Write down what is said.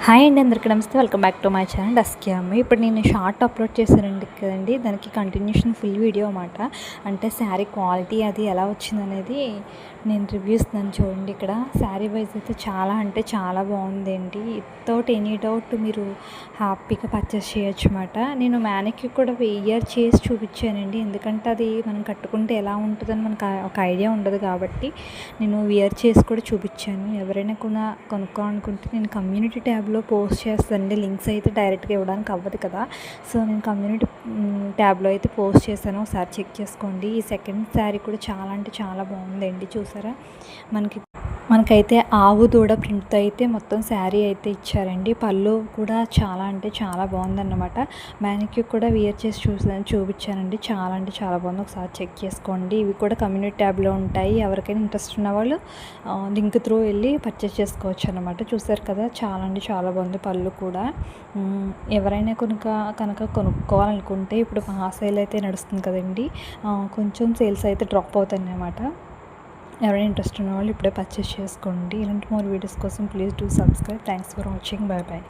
Hi అండి, అందరికీ నమస్తే. Welcome back to my channel dusky అమ్మ. ఇప్పుడు నేను షార్ట్ అప్లోడ్ చేశానండి కదండి, దానికి కంటిన్యూషన్ ఫుల్ వీడియో అన్నమాట. అంటే శారీ క్వాలిటీ అది ఎలా వచ్చిందనేది నేను రివ్యూ ఇస్తున్నాను. చూడండి, ఇక్కడ శారీ వైజ్ అయితే చాలా అంటే చాలా బాగుందండి. వితౌట్ ఎనీ డౌట్ మీరు హ్యాపీగా పర్చేస్ చేయొచ్చు అన్నమాట. నేను మ్యానికి కూడా వెయ్యర్ చేసి చూపించానండి, ఎందుకంటే అది మనం కట్టుకుంటే ఎలా ఉంటుందని మనకు ఒక ఐడియా ఉండదు కాబట్టి నేను వియర్ చేసి కూడా చూపించాను. ఎవరైనా కూడా కొనుక్కోవాలనుకుంటే నేను కమ్యూనిటీ ట్యాబ్లో పోస్ట్ చేస్తానండి. లింక్స్ అయితే డైరెక్ట్గా ఇవ్వడానికి అవ్వదు కదా, సో నేను కమ్యూనిటీ ట్యాబ్లో అయితే పోస్ట్ చేశాను, ఒకసారి చెక్ చేసుకోండి. ఈ సెకండ్ శారీ కూడా చాలా అంటే చాలా బాగుందండి. చూసారా, మనకైతే ఆవు దూడ ప్రింట్తో అయితే మొత్తం శారీ అయితే ఇచ్చారండి. పళ్ళు కూడా చాలా అంటే చాలా బాగుందన్నమాట. మ్యానిక్యూ కూడా వియర్ చేసి చూపించానండి, చాలా అంటే చాలా బాగుంది. ఒకసారి చెక్ చేసుకోండి. ఇవి కూడా కమ్యూనిటీ ట్యాబ్లో ఉంటాయి. ఎవరికైనా ఇంట్రెస్ట్ ఉన్న వాళ్ళు లింక్ త్రూ వెళ్ళి పర్చేస్ చేసుకోవచ్చు అనమాట. చూసారు కదా, చాలా అంటే చాలా బాగుంది. పళ్ళు కూడా ఎవరైనా కనుక కొనుక్కోవాలనుకుంటే ఇప్పుడు సేల్ అయితే నడుస్తుంది కదండి, కొంచెం సేల్స్ అయితే డ్రాప్ అవుతాయి అన్నమాట. ఎవరైనా ఇంట్రెస్ట్ ఉన్న వాళ్ళు ఇప్పుడే పర్చేస్ చేసుకోండి. ఇలాంటి మోర్ వీడియోస్ కోసం please do subscribe. Thanks for watching. Bye bye.